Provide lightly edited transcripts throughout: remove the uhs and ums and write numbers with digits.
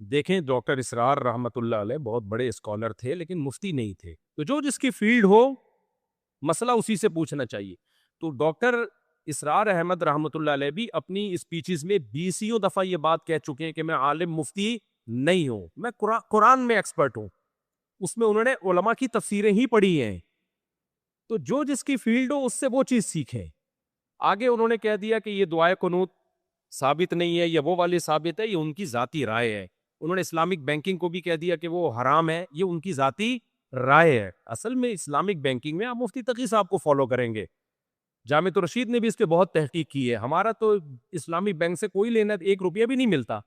دیکھیں ڈاکٹر اسرار رحمۃ اللہ علیہ بہت بڑے اسکالر تھے لیکن مفتی نہیں تھے، تو جو جس کی فیلڈ ہو مسئلہ اسی سے پوچھنا چاہیے. تو ڈاکٹر اسرار احمد رحمۃ اللہ علیہ بھی اپنی اسپیچز میں بیسیوں دفعہ یہ بات کہہ چکے ہیں کہ میں عالم مفتی نہیں ہوں، میں قرآن میں ایکسپرٹ ہوں. اس میں انہوں نے علماء کی تفسیریں ہی پڑھی ہیں. تو جو جس کی فیلڈ ہو اس سے وہ چیز سیکھیں. آگے انہوں نے کہہ دیا کہ یہ دعائے قنوت ثابت نہیں ہے یا وہ والی ثابت ہے، یہ ان کی ذاتی رائے ہے. انہوں نے اسلامک بینکنگ کو بھی کہہ دیا کہ وہ حرام ہے، یہ ان کی ذاتی رائے ہے. اصل میں اسلامک بینکنگ میں آپ مفتی تقی صاحب کو فالو کریں گے. جامع الرشید نے بھی اس پہ بہت تحقیق کی ہے. ہمارا تو اسلامک بینک سے کوئی لینا 1 روپیہ بھی نہیں ملتا.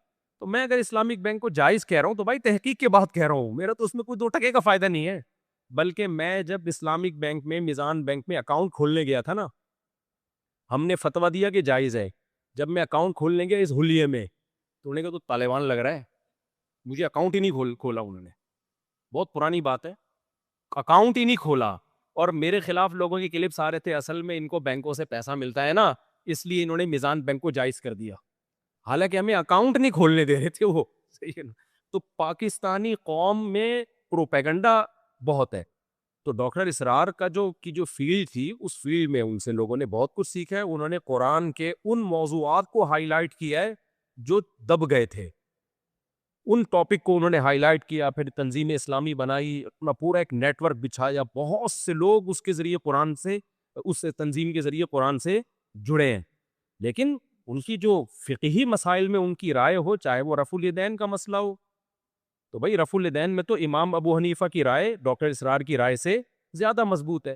تو میں اگر اسلامک بینک کو جائز کہہ رہا ہوں تو بھائی تحقیق کے بعد کہہ رہا ہوں، میرا تو اس میں کوئی 2 ٹکے کا فائدہ نہیں ہے. بلکہ میں جب اسلامک بینک میں میزان بینک میں اکاؤنٹ کھولنے گیا تھا نا، ہم نے فتویٰ دیا کہ جائز ہے. جب میں اکاؤنٹ کھولنے گیا اس حلیے میں تو انہوں نے کہا تو طالبان لگ رہا ہے، مجھے اکاؤنٹ ہی نہیں کھولا. انہوں نے بہت پرانی بات ہے، اکاؤنٹ ہی نہیں کھولا اور میرے خلاف لوگوں کی کلپس آ رہے تھے. اصل میں ان کو بینکوں سے پیسہ ملتا ہے نا، اس لیے انہوں نے میزان بینک کو جائز کر دیا، حالانکہ ہمیں اکاؤنٹ نہیں کھولنے دے رہے تھے وہ. صحیح ہے نا؟ تو پاکستانی قوم میں پروپیگنڈا بہت ہے. تو ڈاکٹر اسرار کا جو فیلڈ تھی اس فیلڈ میں ان سے لوگوں نے بہت کچھ سیکھا ہے. انہوں نے قرآن کے ان موضوعات کو ہائی لائٹ کیا ہے جو دب گئے تھے، ان ٹاپک کو انہوں نے ہائی لائٹ کیا. پھر تنظیم اسلامی بنائی، اپنا پورا ایک نیٹ ورک بچھایا. بہت سے لوگ اس کے ذریعے قرآن سے، اس تنظیم کے ذریعے قرآن سے جڑے ہیں. لیکن ان کی جو فقہی مسائل میں ان کی رائے ہو، چاہے وہ رفع الیدین کا مسئلہ ہو، تو بھائی رفع الیدین میں تو امام ابو حنیفہ کی رائے ڈاکٹر اسرار کی رائے سے زیادہ مضبوط ہے.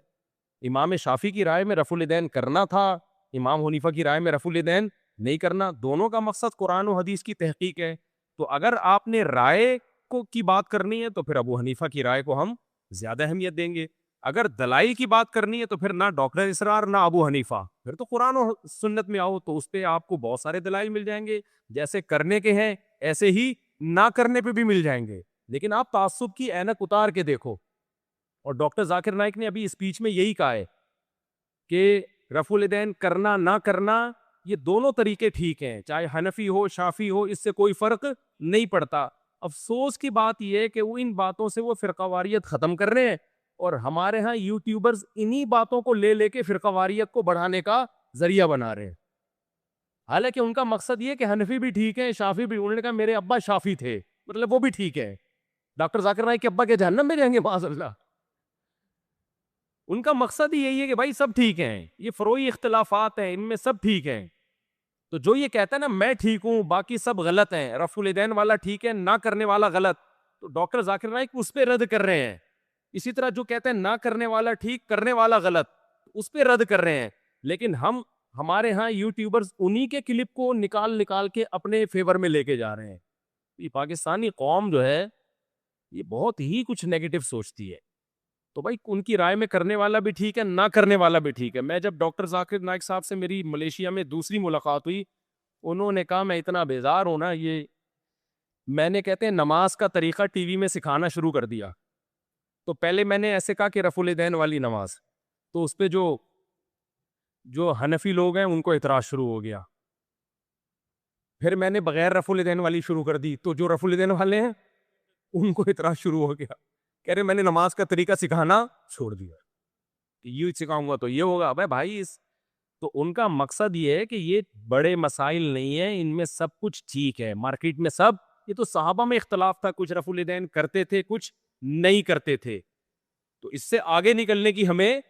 امام شافعی کی رائے میں رفع الیدین کرنا تھا، امام حنیفہ کی رائے میں رفع الیدین نہیں کرنا. دونوں کا مقصد قرآن و حدیث کی تحقیق ہے. تو اگر آپ نے رائے کی بات کرنی ہے تو پھر ابو حنیفہ کی رائے کو ہم زیادہ اہمیت دیں گے. اگر دلائل کی بات کرنی ہے تو پھر نہ ڈاکٹر اسرار نہ ابو حنیفہ، پھر تو قرآن و سنت میں آؤ تو اس پہ آپ کو بہت سارے دلائل مل جائیں گے. جیسے کرنے کے ہیں ایسے ہی نہ کرنے پہ بھی مل جائیں گے. لیکن آپ تعصب کی اینک اتار کے دیکھو. اور ڈاکٹر ذاکر نائک نے ابھی اسپیچ میں یہی کہا ہے کہ رفع الیدین کرنا نہ کرنا یہ دونوں طریقے ٹھیک ہیں، چاہے حنفی ہو شافی ہو، اس سے کوئی فرق نہیں پڑتا. افسوس کی بات یہ ہے کہ وہ ان باتوں سے وہ فرقہ واریت ختم کر رہے ہیں، اور ہمارے ہاں یوٹیوبرز انہی باتوں کو لے لے کے فرقہ واریت کو بڑھانے کا ذریعہ بنا رہے ہیں. حالانکہ ان کا مقصد یہ کہ حنفی بھی ٹھیک ہے شافی بھی. انہوں نے کہا میرے ابا شافی تھے، مطلب وہ بھی ٹھیک ہے. ڈاکٹر ذاکر نائک کے ابا کے جہنم میں جائیں گے معاذ اللہ. ان کا مقصد ہی یہی ہے کہ بھائی سب ٹھیک ہیں، یہ فروعی اختلافات ہیں، ان میں سب ٹھیک ہیں. تو جو یہ کہتا ہے نا میں ٹھیک ہوں باقی سب غلط ہیں، رفع الیدین والا ٹھیک ہے نہ کرنے والا غلط، تو ڈاکٹر ذاکر نائک اس پہ رد کر رہے ہیں. اسی طرح جو کہتے ہیں نہ کرنے والا ٹھیک کرنے والا غلط، اس پہ رد کر رہے ہیں. لیکن ہمارے ہاں یوٹیوبرز انہی کے کلپ کو نکال نکال کے اپنے فیور میں لے کے جا رہے ہیں. یہ پاکستانی قوم جو ہے یہ بہت ہی کچھ نیگیٹو سوچتی ہے. تو بھائی ان کی رائے میں کرنے والا بھی ٹھیک ہے نہ کرنے والا بھی ٹھیک ہے. میں جب ڈاکٹر ذاکر نائک صاحب سے میری ملیشیا میں دوسری ملاقات ہوئی، انہوں نے کہا میں اتنا بیزار ہوں نا، یہ میں نے کہتے ہیں نماز کا طریقہ ٹی وی میں سکھانا شروع کر دیا. تو پہلے میں نے ایسے کہا کہ رفع الیدین والی نماز، تو اس پہ جو حنفی لوگ ہیں ان کو اعتراض شروع ہو گیا. پھر میں نے بغیر رفع الیدین والی شروع کر دی، تو جو رفع الیدین والے ہیں ان کو اعتراض شروع ہو گیا. کہہ رہے میں نے نماز کا طریقہ سکھانا چھوڑ دیا، یہ سکھاؤں گا تو یہ ہوگا. بھائی تو ان کا مقصد یہ ہے کہ یہ بڑے مسائل نہیں ہیں، ان میں سب کچھ ٹھیک ہے، مارکیٹ میں سب. یہ تو صحابہ میں اختلاف تھا، کچھ رفع الیدین کرتے تھے کچھ نہیں کرتے تھے. تو اس سے آگے نکلنے کی ہمیں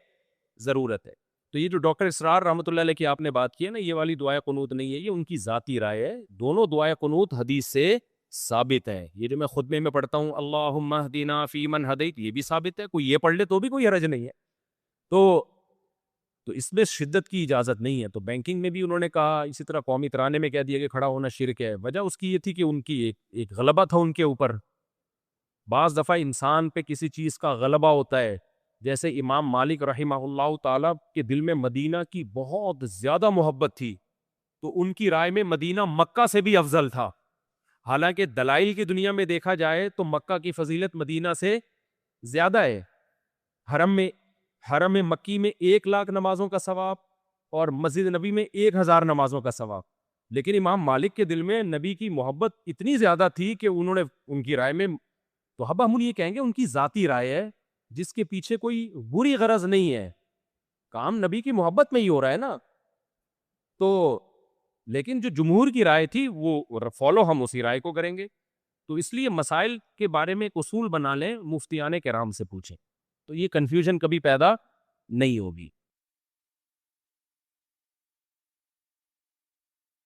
ضرورت ہے. تو یہ جو ڈاکٹر اسرار رحمۃ اللہ علیہ کی آپ نے بات کی ہے نا، یہ والی دعائے قنوت نہیں ہے، یہ ان کی ذاتی رائے ہے. دونوں دعائے قنوت حدیث سے ثابت ہے. یہ جو میں خطبے میں پڑھتا ہوں اللہم اہدنا فیمن ہدیت، یہ بھی ثابت ہے، کوئی یہ پڑھ لے تو بھی کوئی حرج نہیں ہے. تو اس میں شدت کی اجازت نہیں ہے. تو بینکنگ میں بھی انہوں نے کہا، اسی طرح قومی ترانے میں کہہ دیا کہ کھڑا ہونا شرک ہے. وجہ اس کی یہ تھی کہ ان کی ایک غلبہ تھا ان کے اوپر. بعض دفعہ انسان پہ کسی چیز کا غلبہ ہوتا ہے. جیسے امام مالک رحمہ اللہ تعالیٰ کے دل میں مدینہ کی بہت زیادہ محبت تھی، تو ان کی رائے میں مدینہ مکہ سے بھی افضل تھا. حالانکہ دلائل کی دنیا میں دیکھا جائے تو مکہ کی فضیلت مدینہ سے زیادہ ہے. حرم مکی میں 1,00,000 نمازوں کا ثواب اور مسجد نبی میں 1,000 نمازوں کا ثواب. لیکن امام مالک کے دل میں نبی کی محبت اتنی زیادہ تھی کہ انہوں نے ان کی رائے میں، تو اب ہم یہ کہیں گے ان کی ذاتی رائے ہے جس کے پیچھے کوئی بری غرض نہیں ہے، کام نبی کی محبت میں ہی ہو رہا ہے نا. تو لیکن جو جمہور کی رائے تھی وہ فالو ہم اسی رائے کو کریں گے. تو اس لیے مسائل کے بارے میں ایک اصول بنا لیں، مفتیان کرام سے پوچھیں، تو یہ کنفیوژن کبھی پیدا نہیں ہوگی.